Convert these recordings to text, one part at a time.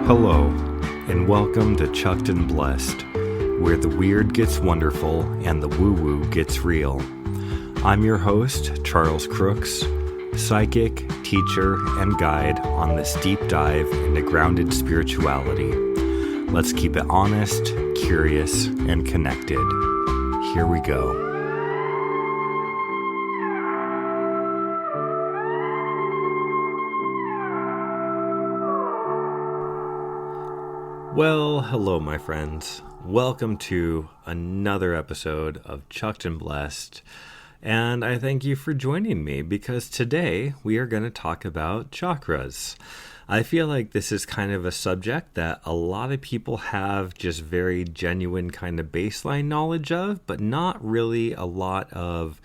Hello, and welcome to Chucked and Blessed, where the weird gets wonderful and the woo-woo gets real. I'm your host, Charles Crooks, psychic, teacher, and guide on this deep dive into grounded spirituality. Let's keep it honest, curious, and connected. Here we go. Well, hello my friends. Welcome to another episode of Chucked and Blessed. And I thank you for joining me because today we are going to talk about chakras. I feel like this is kind of a subject that a lot of people have just very genuine kind of baseline knowledge of, but not really a lot of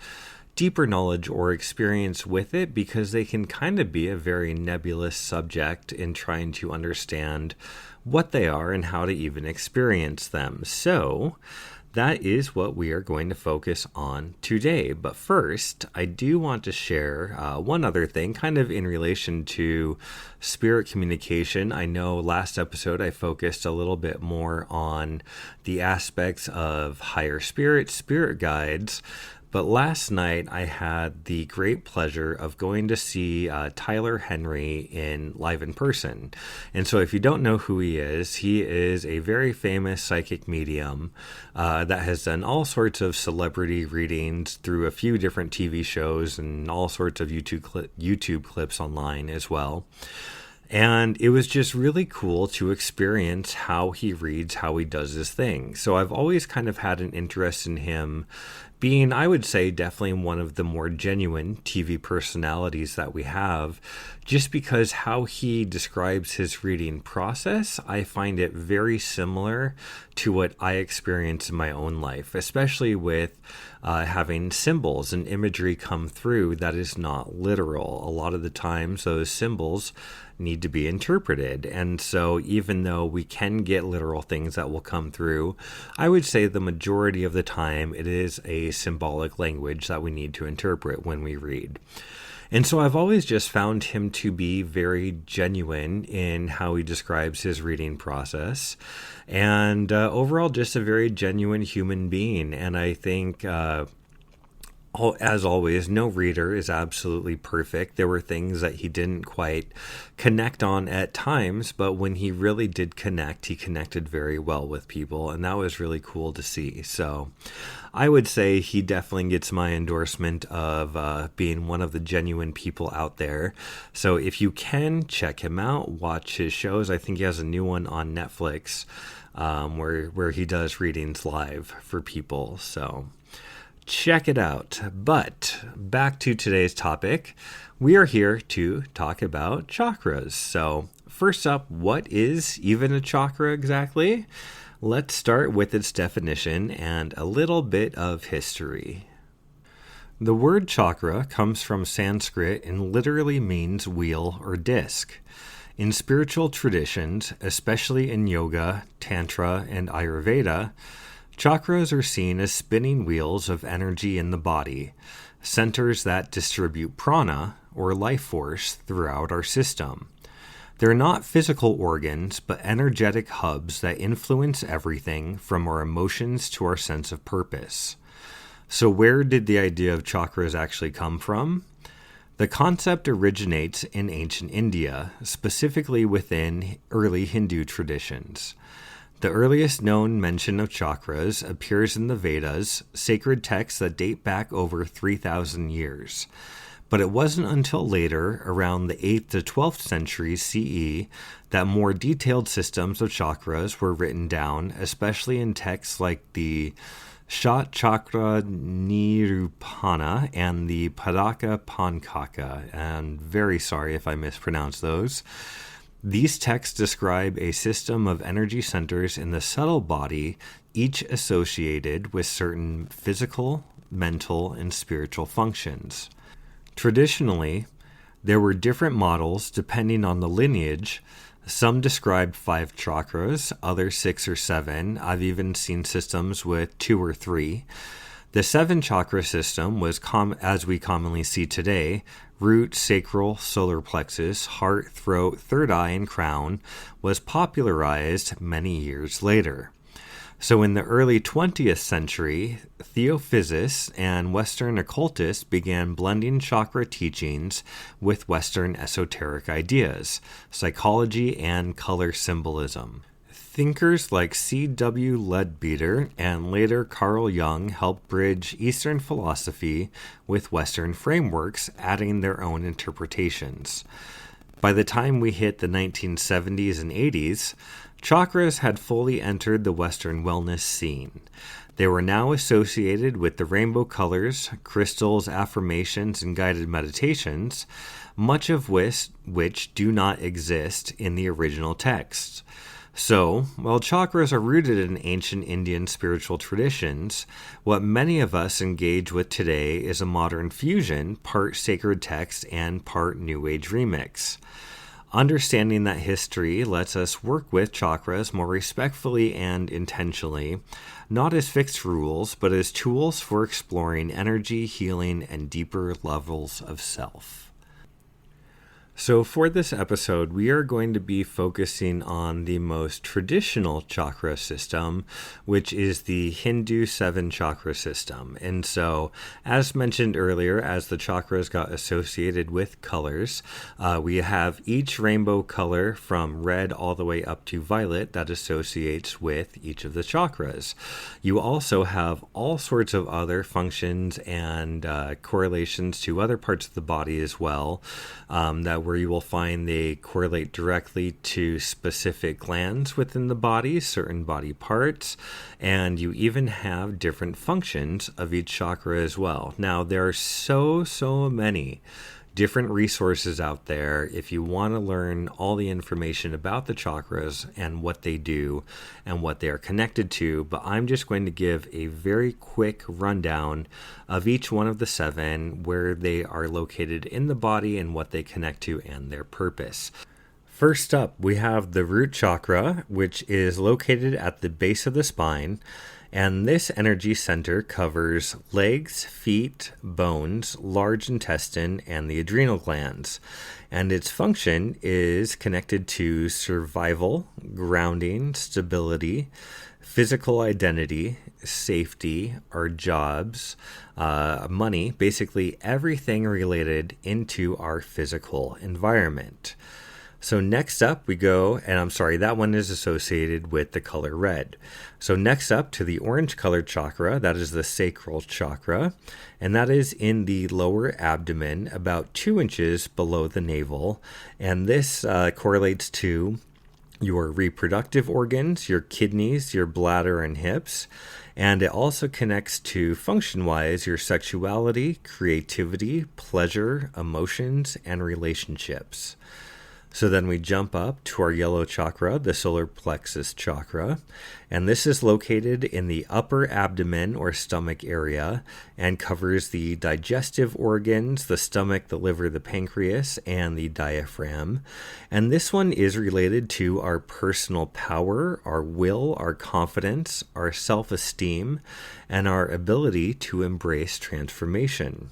deeper knowledge or experience with it because they can kind of be a very nebulous subject in trying to understand what they are and how to even experience them. So that is what we are going to focus on today. But first, I do want to share one other thing kind of in relation to spirit communication. I know last episode I focused a little bit more on the aspects of higher spirit guides. But last night, I had the great pleasure of going to see Tyler Henry live in person. And so if you don't know who he is a very famous psychic medium that has done all sorts of celebrity readings through a few different TV shows and all sorts of YouTube clips online as well. And it was just really cool to experience how he reads, how he does his thing. So I've always kind of had an interest in him being, I would say, definitely one of the more genuine TV personalities that we have, just because how he describes his reading process, I find it very similar to what I experience in my own life, especially with having symbols and imagery come through that is not literal. A lot of the times those symbols need to be interpreted. And so even though we can get literal things that will come through, I would say the majority of the time it is a symbolic language that we need to interpret when we read. And so I've always just found him to be very genuine in how he describes his reading process, and overall just a very genuine human being. And I think as always, no reader is absolutely perfect. There were things that he didn't quite connect on at times, but when he really did connect, he connected very well with people, and that was really cool to see. So I would say he definitely gets my endorsement of being one of the genuine people out there. So if you can, check him out, watch his shows. I think he has a new one on Netflix where he does readings live for people. So check it out. But back to today's topic. We are here to talk about chakras. So first up, what is even a chakra exactly? Let's start with its definition and a little bit of history. The word chakra comes from Sanskrit and literally means wheel or disc. In spiritual traditions, especially in yoga, tantra, and Ayurveda, chakras are seen as spinning wheels of energy in the body, centers that distribute prana, or life force, throughout our system. They're not physical organs, but energetic hubs that influence everything from our emotions to our sense of purpose. So where did the idea of chakras actually come from? The concept originates in ancient India, specifically within early Hindu traditions. The earliest known mention of chakras appears in the Vedas, sacred texts that date back over 3,000 years. But it wasn't until later, around the 8th to 12th centuries CE, that more detailed systems of chakras were written down, especially in texts like the Shat Chakra Nirupana and the Padaka Pankaka. And very sorry if I mispronounce those. These texts describe a system of energy centers in the subtle body, each associated with certain physical, mental, and spiritual functions. Traditionally, there were different models depending on the lineage. Some described 5 chakras, others 6 or 7. I've even seen systems with 2 or 3. The seven chakra system was, as we commonly see today, root, sacral, solar plexus, heart, throat, third eye, and crown, was popularized many years later. So in the early 20th century, theophysicists and Western occultists began blending chakra teachings with Western esoteric ideas, psychology, and color symbolism. Thinkers like C.W. Leadbeater and later Carl Jung helped bridge Eastern philosophy with Western frameworks, adding their own interpretations. By the time we hit the 1970s and 80s, chakras had fully entered the Western wellness scene. They were now associated with the rainbow colors, crystals, affirmations, and guided meditations, much of which do not exist in the original texts. So, while chakras are rooted in ancient Indian spiritual traditions, what many of us engage with today is a modern fusion, part sacred text and part New Age remix. Understanding that history lets us work with chakras more respectfully and intentionally, not as fixed rules, but as tools for exploring energy, healing, and deeper levels of self. So for this episode, we are going to be focusing on the most traditional chakra system, which is the Hindu seven chakra system. And so, as mentioned earlier, as the chakras got associated with colors, we have each rainbow color from red all the way up to violet that associates with each of the chakras. You also have all sorts of other functions and correlations to other parts of the body as well, where you will find they correlate directly to specific glands within the body, certain body parts, and you even have different functions of each chakra as well. Now, there are so many different resources out there if you want to learn all the information about the chakras and what they do and what they are connected to, but I'm just going to give a very quick rundown of each one of the seven, where they are located in the body and what they connect to and their purpose. First up, we have the root chakra, which is located at the base of the spine. And this energy center covers legs, feet, bones, large intestine, and the adrenal glands. And its function is connected to survival, grounding, stability, physical identity, safety, our jobs, money, basically everything related into our physical environment. So next up we go, and I'm sorry, that one is associated with the color red. So next up to the orange colored chakra, that is the sacral chakra, and that is in the lower abdomen, about 2 inches below the navel. And this correlates to your reproductive organs, your kidneys, your bladder, and hips. And it also connects to, function-wise, your sexuality, creativity, pleasure, emotions, and relationships. So then we jump up to our yellow chakra, the solar plexus chakra, and this is located in the upper abdomen or stomach area and covers the digestive organs, the stomach, the liver, the pancreas, and the diaphragm. And this one is related to our personal power, our will, our confidence, our self-esteem, and our ability to embrace transformation.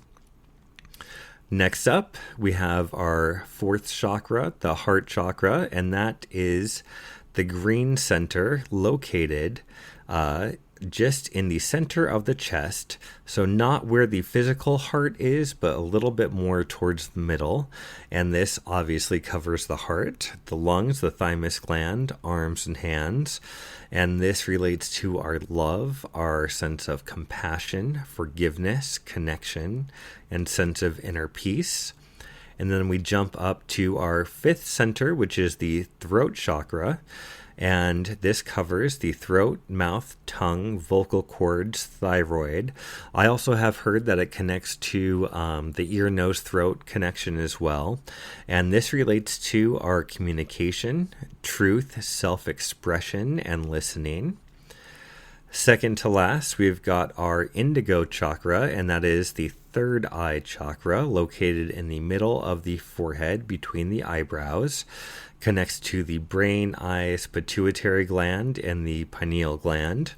Next up, we have our fourth chakra, the heart chakra, and that is the green center located just in the center of the chest. So not where the physical heart is, but a little bit more towards the middle. And this obviously covers the heart, the lungs, the thymus gland, arms and hands. And this relates to our love, our sense of compassion, forgiveness, connection, and sense of inner peace. And then we jump up to our fifth center, which is the throat chakra. And this covers the throat, mouth, tongue, vocal cords, thyroid. I also have heard that it connects to the ear, nose, throat connection as well. And this relates to our communication, truth, self-expression, and listening. Second to last, we've got our indigo chakra, and that is the third eye chakra, located in the middle of the forehead between the eyebrows. Connects to the brain, eyes, pituitary gland, and the pineal gland.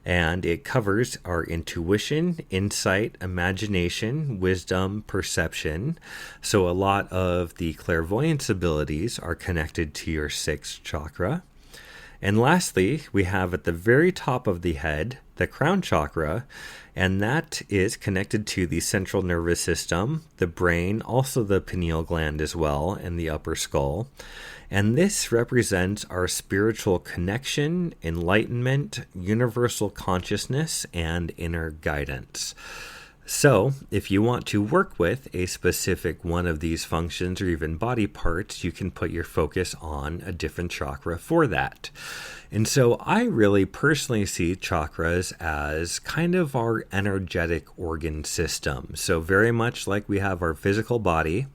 And it covers our intuition, insight, imagination, wisdom, perception. So a lot of the clairvoyance abilities are connected to your sixth chakra. And lastly, we have at the very top of the head, the crown chakra, and that is connected to the central nervous system, the brain, also the pineal gland as well, and the upper skull. And this represents our spiritual connection, enlightenment, universal consciousness, and inner guidance. So, if you want to work with a specific one of these functions or even body parts, you can put your focus on a different chakra for that. And so I really personally see chakras as kind of our energetic organ system. So very much like we have our physical body,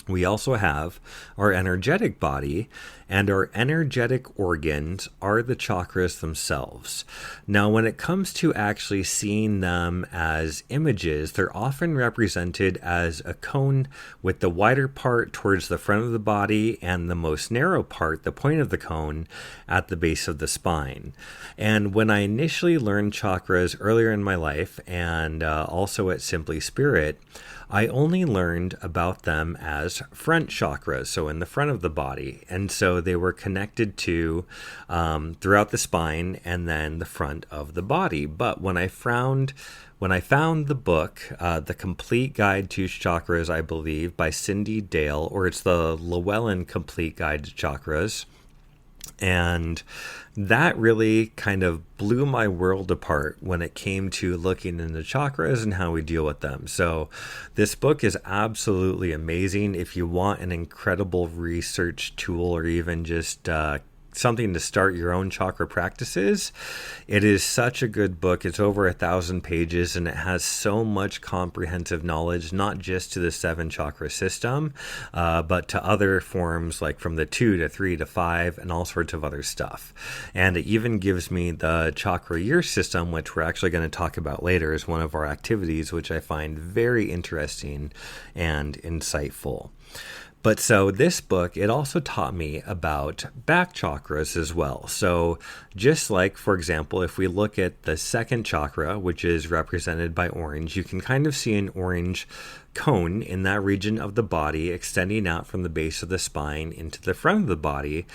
we also have our energetic body, and our energetic organs are the chakras themselves. Now, when it comes to actually seeing them as images, they're often represented as a cone with the wider part towards the front of the body and the most narrow part, the point of the cone, at the base of the spine. And when I initially learned chakras earlier in my life, and also at Simply Spirit, I only learned about them as front chakras, so in the front of the body. And so they were connected to throughout the spine and then the front of the body. But when I found the book, The Complete Guide to Chakras, I believe, by Cindy Dale, or it's the Llewellyn Complete Guide to Chakras, and that really kind of blew my world apart when it came to looking into chakras and how we deal with them. So this book is absolutely amazing. If you want an incredible research tool or even just something to start your own chakra practices, it is such a good book. It's over 1,000 pages and it has so much comprehensive knowledge, not just to the 7 chakra system, but to other forms like from the 2 to 3 to 5 and all sorts of other stuff. And it even gives me the chakra year system, which we're actually going to talk about later as one of our activities, which I find very interesting and insightful. But so this book, it also taught me about back chakras as well. So just like, for example, if we look at the second chakra, which is represented by orange, you can kind of see an orange cone in that region of the body extending out from the base of the spine into the front of the body.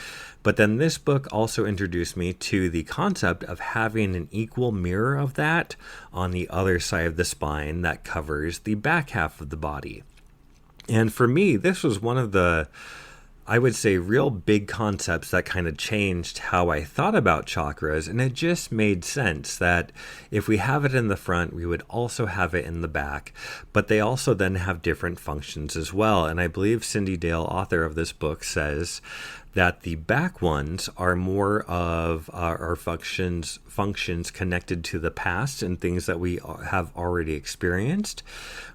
But then this book also introduced me to the concept of having an equal mirror of that on the other side of the spine that covers the back half of the body. And for me, this was one of the, I would say, real big concepts that kind of changed how I thought about chakras. And it just made sense that if we have it in the front, we would also have it in the back. But they also then have different functions as well. And I believe Cindy Dale, author of this book, says that the back ones are more of our functions connected to the past and things that we have already experienced,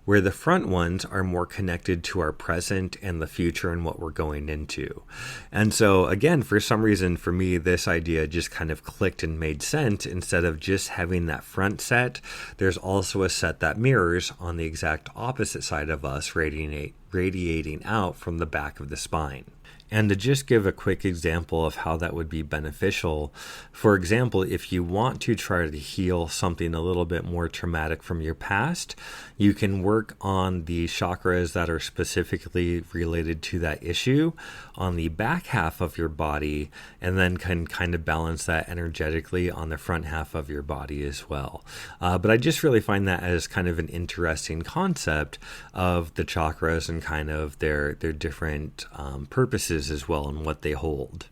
where the front ones are more connected to our present and the future and what we're going into. And so again, for some reason, for me, this idea just kind of clicked and made sense. Instead of just having that front set, there's also a set that mirrors on the exact opposite side of us, radiating out from the back of the spine. And to just give a quick example of how that would be beneficial, for example, if you want to try to heal something a little bit more traumatic from your past, you can work on the chakras that are specifically related to that issue on the back half of your body, and then can kind of balance that energetically on the front half of your body as well. But I just really find that as kind of an interesting concept of the chakras and kind of their different purposes as well and what they hold.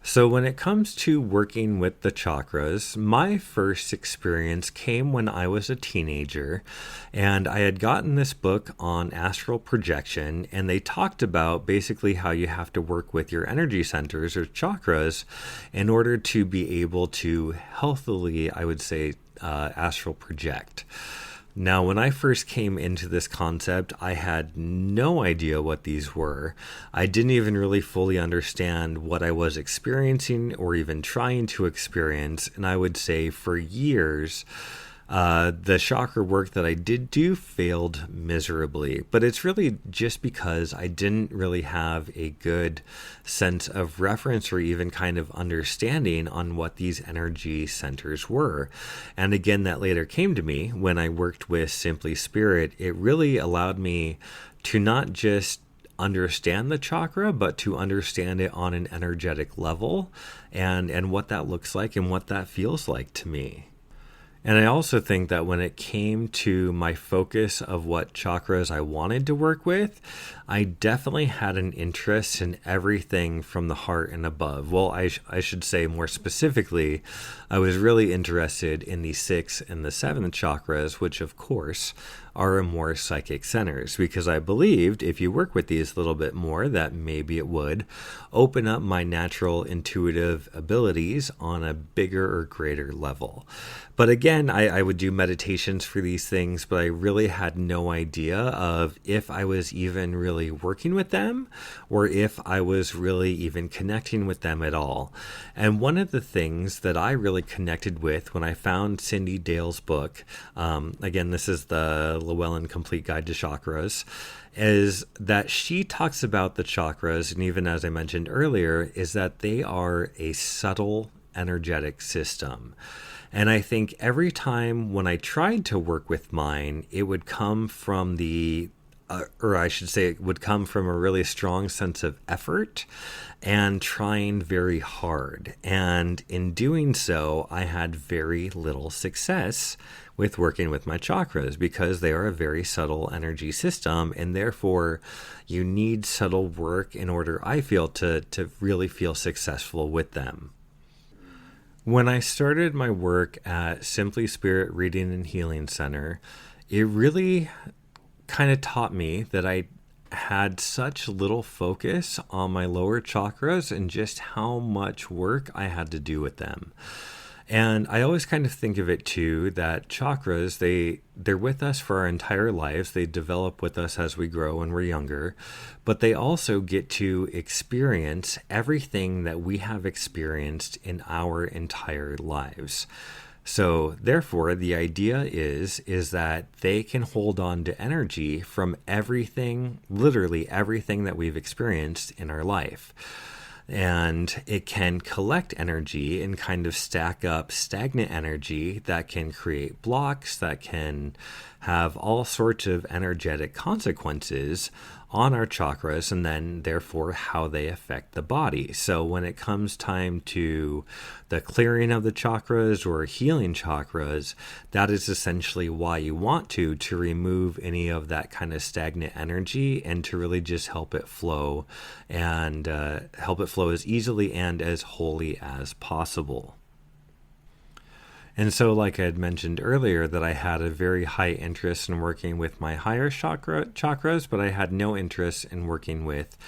So when it comes to working with the chakras, my first experience came when I was a teenager, and I had gotten this book on astral projection, and they talked about basically how you have to work with your energy centers or chakras in order to be able to healthily, I would say, astral project. Now, when I first came into this concept, I had no idea what these were. I didn't even really fully understand what I was experiencing or even trying to experience. And I would say for years, The chakra work that I did do failed miserably, but it's really just because I didn't really have a good sense of reference or even kind of understanding on what these energy centers were. And again, that later came to me when I worked with Simply Spirit. It really allowed me to not just understand the chakra, but to understand it on an energetic level and what that looks like and what that feels like to me. And I also think that when it came to my focus of what chakras I wanted to work with, I definitely had an interest in everything from the heart and above. Well, I should say more specifically, I was really interested in the 6th and the 7th chakras, which of course are more psychic centers, because I believed if you work with these a little bit more, that maybe it would open up my natural intuitive abilities on a bigger or greater level. But again, I would do meditations for these things, but I really had no idea of if I was even really working with them or if I was really even connecting with them at all. And one of the things that I really connected with when I found Cindy Dale's book, again, this is the Llewellyn Complete Guide to Chakras, is that she talks about the chakras, and even as I mentioned earlier, is that they are a subtle energetic system. And I think every time when I tried to work with mine, it would come from or I should say, it would come from a really strong sense of effort and trying very hard. And in doing so, I had very little success with working with my chakras because they are a very subtle energy system. And therefore, you need subtle work in order, I feel, to really feel successful with them. When I started my work at Simply Spirit Reading and Healing Center, it really kind of taught me that I had such little focus on my lower chakras and just how much work I had to do with them. And I always kind of think of it too, that chakras, they're with us for our entire lives. They develop with us as we grow when we're younger, but they also get to experience everything that we have experienced in our entire lives. So therefore, the idea is that they can hold on to energy from everything, literally everything that we've experienced in our life. And it can collect energy and kind of stack up stagnant energy that can create blocks, that can have all sorts of energetic consequences on our chakras, and then therefore how they affect the body. So when it comes time to the clearing of the chakras or healing chakras, that is essentially why you want to remove any of that kind of stagnant energy and to really just help it flow and help it flow as easily and as wholly as possible. And so, like I had mentioned earlier, that I had a very high interest in working with my higher chakras, but I had no interest in working with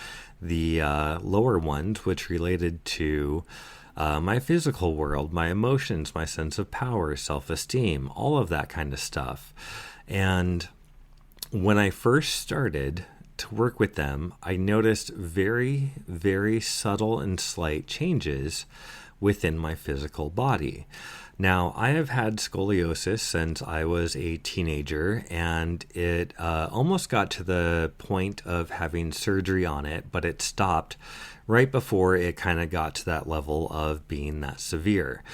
the lower ones, which related to my physical world, my emotions, my sense of power, self-esteem, all of that kind of stuff. And when I first started to work with them, I noticed very, very subtle and slight changes within my physical body. Now, I have had scoliosis since I was a teenager, and it almost got to the point of having surgery on it, but it stopped right before it kind of got to that level of being that severe.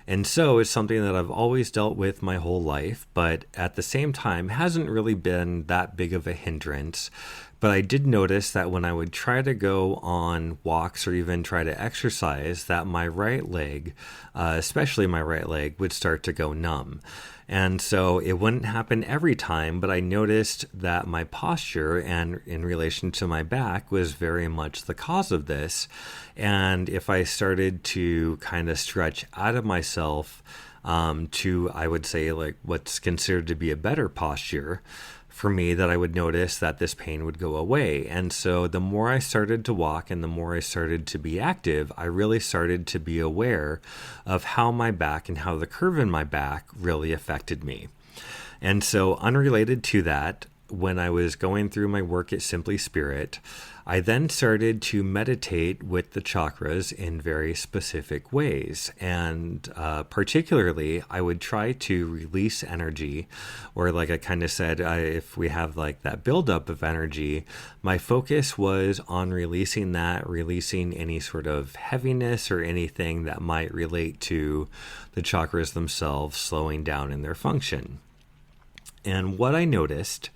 And so it's something that I've always dealt with my whole life, but at the same time hasn't really been that big of a hindrance. But I did notice that when I would try to go on walks or even try to exercise, that my right leg, especially my right leg, would start to go numb. And so it wouldn't happen every time, but I noticed that my posture and in relation to my back was very much the cause of this. And if I started to kind of stretch out of myself to, I would say, like what's considered to be a better posture, for me, that I would notice that this pain would go away. And so the more I started to walk and the more I started to be active, I really started to be aware of how my back and how the curve in my back really affected me. And so unrelated to that, when I was going through my work at Simply Spirit, I then started to meditate with the chakras in very specific ways. And particularly, I would try to release energy, or like I kind of said, if we have like that buildup of energy, my focus was on releasing that, releasing any sort of heaviness or anything that might relate to the chakras themselves slowing down in their function. And what I noticed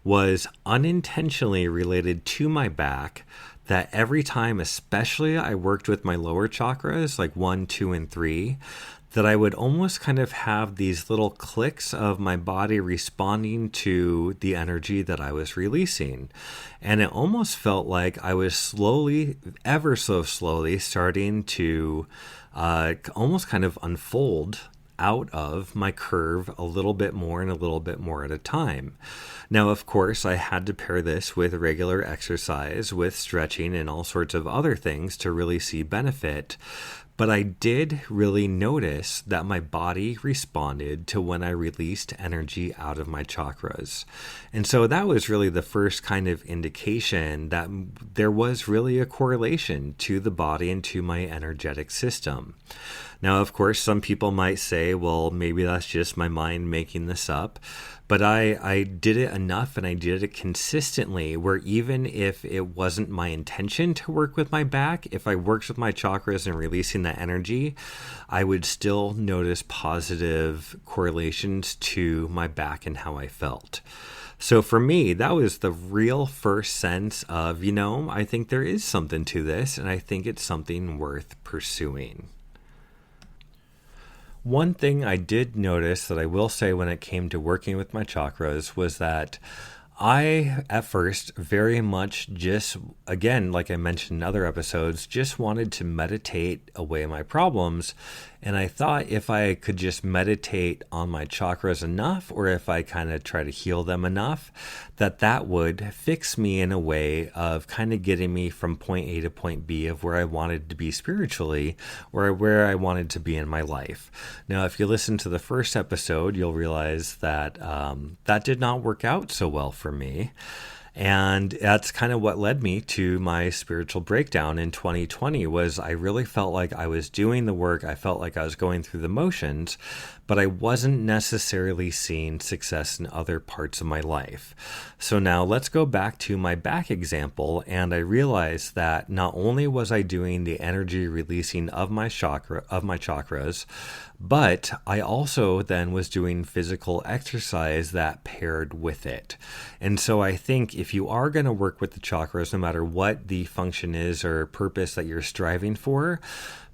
was unintentionally related to my back, that every time, especially I worked with my lower chakras, like 1, 2, and 3, that I would almost kind of have these little clicks of my body responding to the energy that I was releasing. And it almost felt like I was slowly, ever so slowly, starting to almost kind of unfold out of my curve a little bit more and a little bit more at a time. Now, of course, I had to pair this with regular exercise, with stretching and all sorts of other things to really see benefit. But I did really notice that my body responded to when I released energy out of my chakras. And so that was really the first kind of indication that there was really a correlation to the body and to my energetic system. Now, of course, some people might say, well, maybe that's just my mind making this up. But I did it enough and I did it consistently where even if it wasn't my intention to work with my back, if I worked with my chakras and releasing that energy, I would still notice positive correlations to my back and how I felt. So for me, that was the real first sense of, I think there is something to this and I think it's something worth pursuing. One thing I did notice that I will say when it came to working with my chakras was that I, at first, very much just, again, like I mentioned in other episodes, just wanted to meditate away my problems. And I thought if I could just meditate on my chakras enough, or if I kind of try to heal them enough, that would fix me in a way of kind of getting me from point A to point B of where I wanted to be spiritually, or where I wanted to be in my life. Now, if you listen to the first episode, you'll realize that that did not work out so well for me. And that's kind of what led me to my spiritual breakdown in 2020 was I really felt like I was doing the work. I felt like I was going through the motions, but I wasn't necessarily seeing success in other parts of my life. So now let's go back to my back example. And I realized that not only was I doing the energy releasing of my chakras, but I also then was doing physical exercise that paired with it. And so I think if you are going to work with the chakras, no matter what the function is or purpose that you're striving for,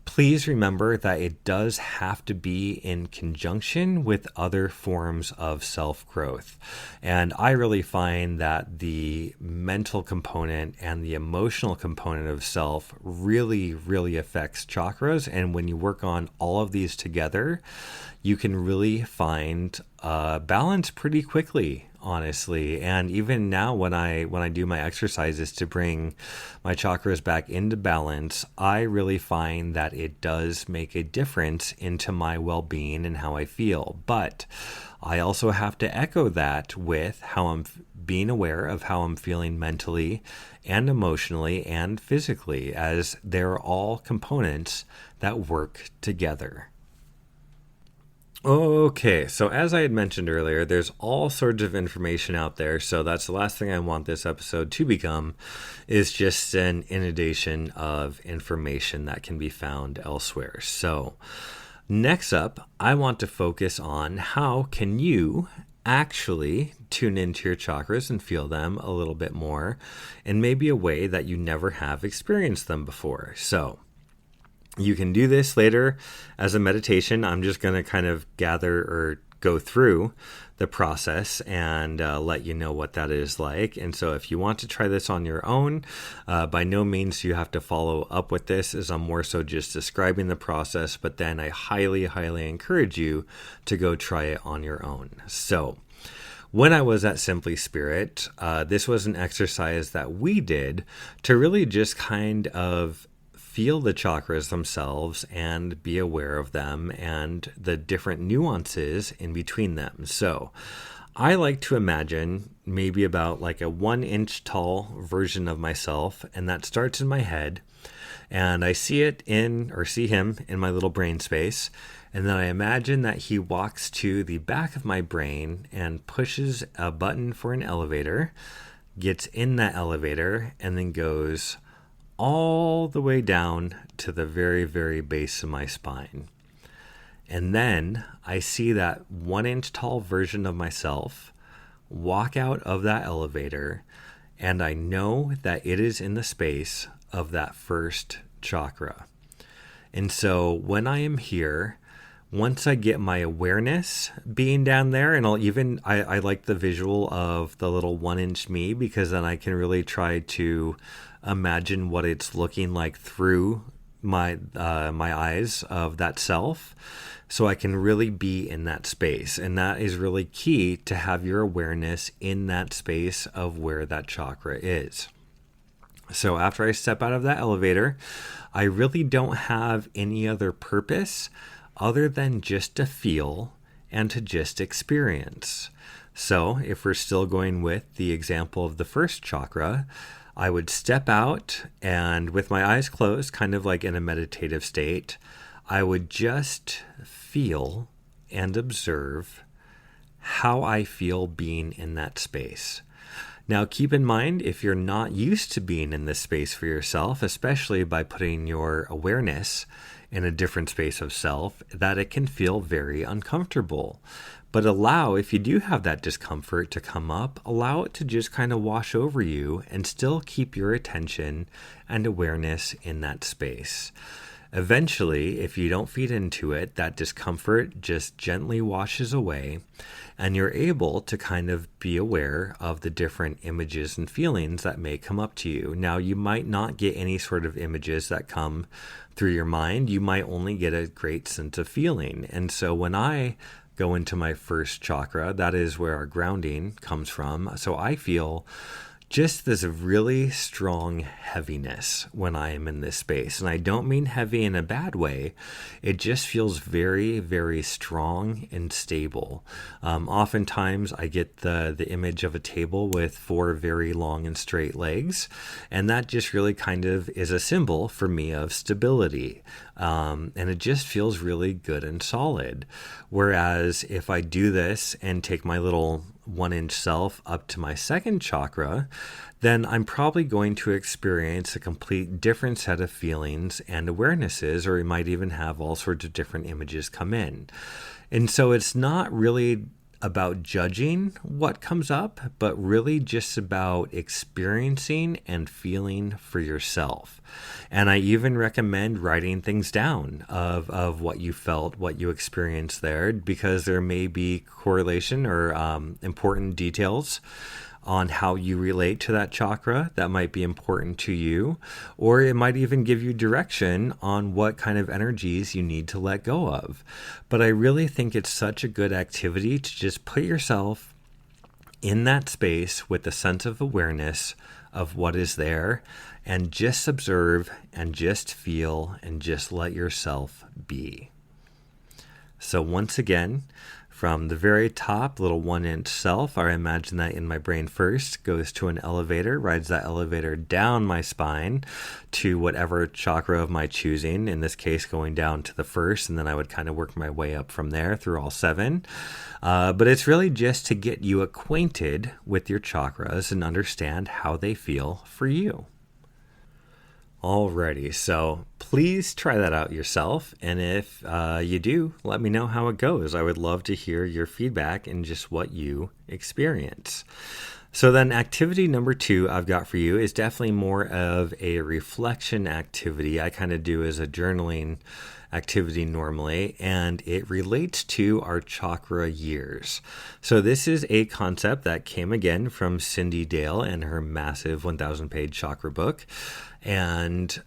please remember that it does have to be in conjunction with other forms of self-growth. And I really find that the mental component and the emotional component of self really, really affects chakras. And when you work on all of these together, you can really find balance pretty quickly, honestly. And even now when I do my exercises to bring my chakras back into balance, I really find that it does make a difference into my well-being and how I feel. But I also have to echo that with how I'm being aware of how I'm feeling mentally and emotionally and physically, as they're all components that work together. Okay, so as I had mentioned earlier, there's all sorts of information out there, so that's the last thing I want this episode to become, is just an inundation of information that can be found elsewhere. So next up, I want to focus on how can you actually tune into your chakras and feel them a little bit more, in maybe a way that you never have experienced them before. So you can do this later as a meditation. I'm just going to kind of gather or go through the process and let you know what that is like. And so if you want to try this on your own, by no means you have to follow up with this, as I'm more so just describing the process, but then I highly, highly encourage you to go try it on your own. So when I was at Simply Spirit, this was an exercise that we did to really just kind of feel the chakras themselves and be aware of them and the different nuances in between them. So I like to imagine maybe about like a 1 inch tall version of myself, and that starts in my head. And I see him in my little brain space. And then I imagine that he walks to the back of my brain and pushes a button for an elevator, gets in that elevator, and then goes all the way down to the very, very base of my spine. And then I see that 1 inch tall version of myself walk out of that elevator, and I know that it is in the space of that first chakra. And so when I am here, once I get my awareness being down there, and I like the visual of the little 1 inch me, because then I can really try to imagine what it's looking like through my eyes of that self, so I can really be in that space. And that is really key, to have your awareness in that space of where that chakra is. So after I step out of that elevator, I really don't have any other purpose other than just to feel and to just experience. So if we're still going with the example of the first chakra, I would step out, and with my eyes closed, kind of like in a meditative state, I would just feel and observe how I feel being in that space. Now, keep in mind, if you're not used to being in this space for yourself, especially by putting your awareness in a different space of self, that it can feel very uncomfortable. But if you do have that discomfort to come up, allow it to just kind of wash over you, and still keep your attention and awareness in that space. Eventually, if you don't feed into it, that discomfort just gently washes away, and you're able to kind of be aware of the different images and feelings that may come up to you. Now, you might not get any sort of images that come through your mind. You might only get a great sense of feeling. And so when I go into my first chakra, that is where our grounding comes from. So I feel just this really strong heaviness when I am in this space. And I don't mean heavy in a bad way. It just feels very, very strong and stable. Oftentimes I get the image of a table with 4 very long and straight legs. And that just really kind of is a symbol for me of stability. And it just feels really good and solid. Whereas if I do this and take my little 1 inch self up to my second chakra, then I'm probably going to experience a complete different set of feelings and awarenesses, or we might even have all sorts of different images come in. And so it's not really about judging what comes up, but really just about experiencing and feeling for yourself. And I even recommend writing things down of what you felt, what you experienced there, because there may be correlation or important details on how you relate to that chakra that might be important to you, or it might even give you direction on what kind of energies you need to let go of. But I really think it's such a good activity to just put yourself in that space with a sense of awareness of what is there, and just observe and just feel and just let yourself be. So once again, from the very top, little 1-inch self, I imagine that in my brain first, goes to an elevator, rides that elevator down my spine to whatever chakra of my choosing, in this case going down to the first, and then I would kind of work my way up from there through all 7. But it's really just to get you acquainted with your chakras and understand how they feel for you. Alrighty, so please try that out yourself, and if you do, let me know how it goes. I would love to hear your feedback and just what you experience. So then activity number 2 I've got for you is definitely more of a reflection activity I kind of do as a journaling activity normally, and it relates to our chakra years. So this is a concept that came again from Cindy Dale and her massive 1,000-page chakra book. And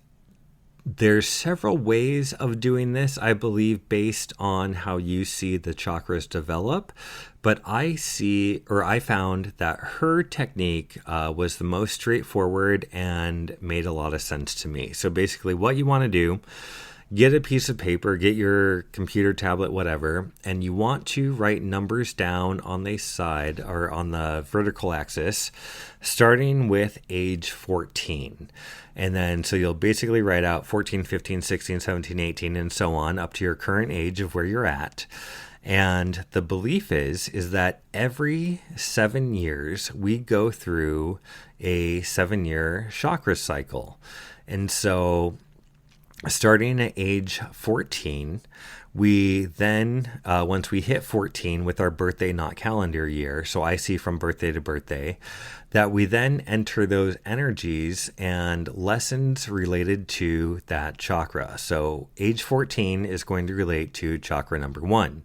there's several ways of doing this, I believe, based on how you see the chakras develop. But I found that her technique was the most straightforward and made a lot of sense to me. So basically what you want to do get a piece of paper, get your computer, tablet, whatever, and you want to write numbers down on the side or on the vertical axis, starting with age 14. And then, so you'll basically write out 14, 15, 16, 17, 18, and so on up to your current age of where you're at. And the belief is that every 7 years we go through a 7-year chakra cycle. And so starting at age 14, we then, once we hit 14 with our birthday, not calendar year, so I see from birthday to birthday, that we then enter those energies and lessons related to that chakra. So age 14 is going to relate to chakra number 1.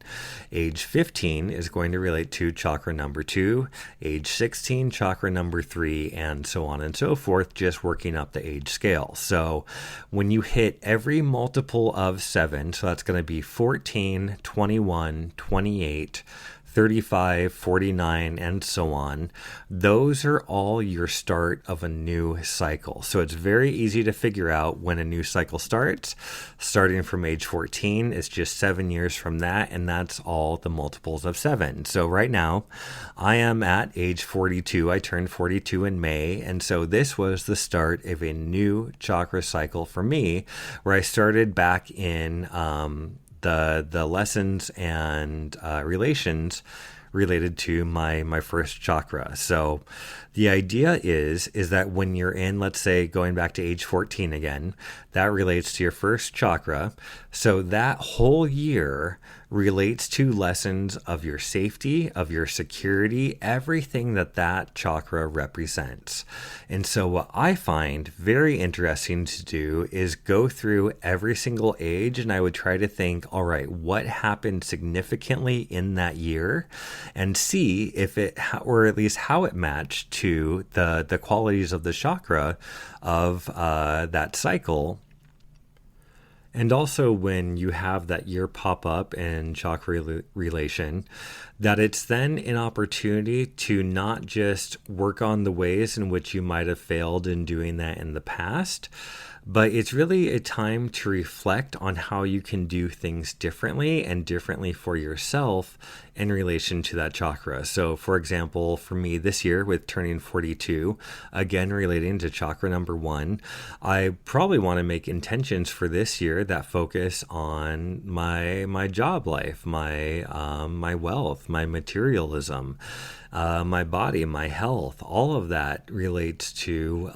Age 15 is going to relate to chakra number 2. Age 16, chakra number 3, and so on and so forth, just working up the age scale. So when you hit every multiple of 7, so that's going to be 14, 21, 28, 35, 49, and so on. Those are all your start of a new cycle. So it's very easy to figure out when a new cycle starts. Starting from age 14, it's just 7 years from that, and that's all the multiples of 7. So right now, I am at age 42. I turned 42 in May, and so this was the start of a new chakra cycle for me, where I started back in the lessons and relations related to my first chakra. So the idea is that when you're in, let's say, going back to age 14 again, that relates to your first chakra. So that whole year relates to lessons of your safety, of your security, everything that chakra represents. And so what I find very interesting to do is go through every single age, and I would try to think, all right, what happened significantly in that year, and see if it, or at least how it matched to the qualities of the chakra of that cycle. And also when you have that year pop up in chakra relation, that it's then an opportunity to not just work on the ways in which you might have failed in doing that in the past, but it's really a time to reflect on how you can do things differently and differently for yourself in relation to that chakra. So for example, for me this year with turning 42, again relating to chakra number 1, I probably want to make intentions for this year that focus on my job life, my wealth, my materialism, my body, my health. All of that relates to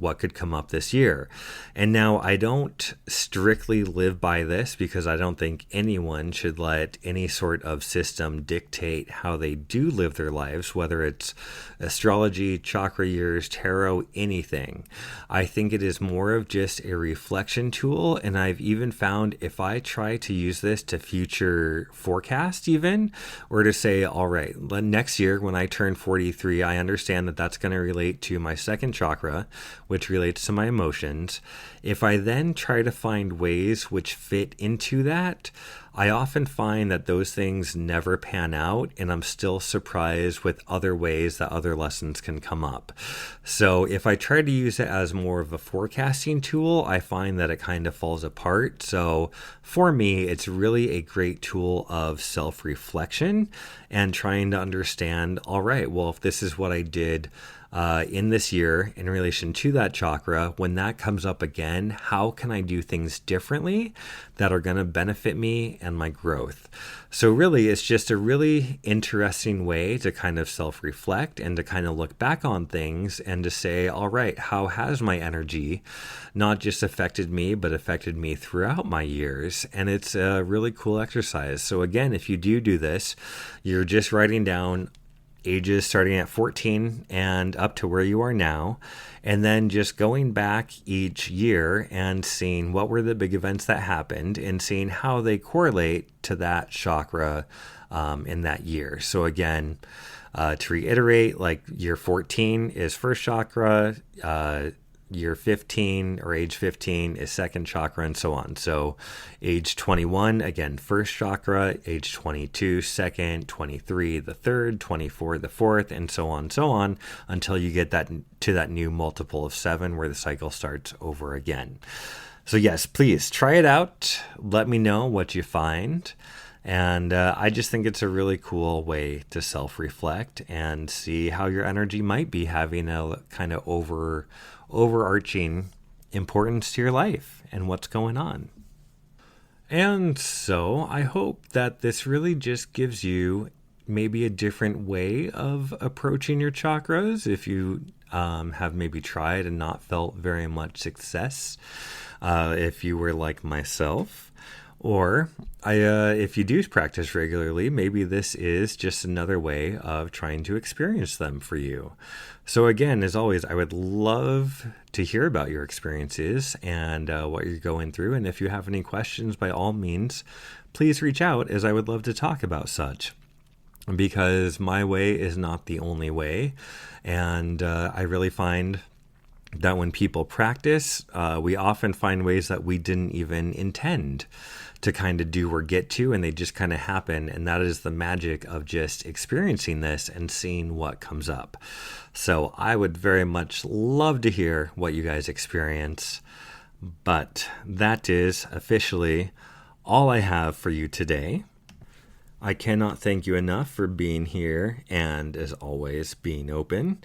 what could come up this year. And now I don't strictly live by this, because I don't think anyone should let any sort of system dictate how they do live their lives, whether it's astrology, chakra years, tarot, anything. I think it is more of just a reflection tool. And I've even found if I try to use this to future forecast even, or to say, all right, next year when I turn 43, I understand that that's going to relate to my second chakra, which relates to my emotions. If I then try to find ways which fit into that, I often find that those things never pan out, and I'm still surprised with other ways that other lessons can come up. So if I try to use it as more of a forecasting tool, I find that it kind of falls apart. So for me, it's really a great tool of self-reflection and trying to understand, all right, well, if this is what I did in this year in relation to that chakra, when that comes up again, how can I do things differently that are going to benefit me and my growth? So really, it's just a really interesting way to kind of self-reflect and to kind of look back on things and to say, all right, how has my energy not just affected me, but affected me throughout my years? And it's a really cool exercise. So again, if you do this, you're just writing down ages starting at 14 and up to where you are now, and then just going back each year and seeing what were the big events that happened and seeing how they correlate to that chakra in that year. So again, to reiterate, like year 14 is first chakra, year 15 or age 15 is second chakra, and so on. So age 21, again, first chakra, age 22, second, 23, the third, 24, the fourth, and so on, until you get that to that new multiple of 7 where the cycle starts over again. So yes, please try it out. Let me know what you find. And I just think it's a really cool way to self-reflect and see how your energy might be having a kind of overarching importance to your life and what's going on. And so I hope that this really just gives you maybe a different way of approaching your chakras if you have maybe tried and not felt very much success, if you were like myself. Or if you do practice regularly, maybe this is just another way of trying to experience them for you. So again, as always, I would love to hear about your experiences and what you're going through. And if you have any questions, by all means, please reach out, as I would love to talk about such. Because my way is not the only way. And I really find that when people practice, we often find ways that we didn't even intend to kind of do or get to, and they just kind of happen. And that is the magic of just experiencing this and seeing what comes up. So I would very much love to hear what you guys experience. But that is officially all I have for you today. I cannot thank you enough for being here and, as always, being open.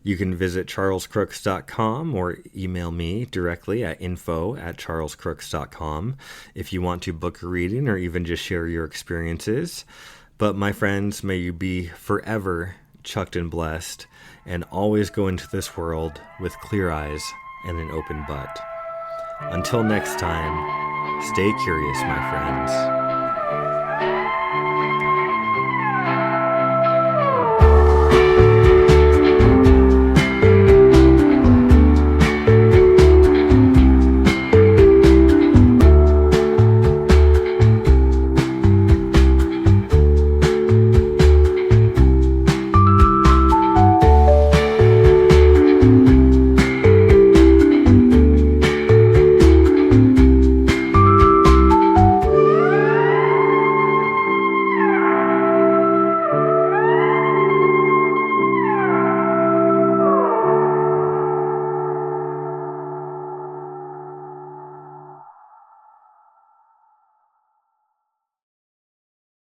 You can visit charlescrooks.com or email me directly at info@charlescrooks.com if you want to book a reading or even just share your experiences. But my friends, may you be forever chucked and blessed and always go into this world with clear eyes and an open butt. Until next time, stay curious, my friends.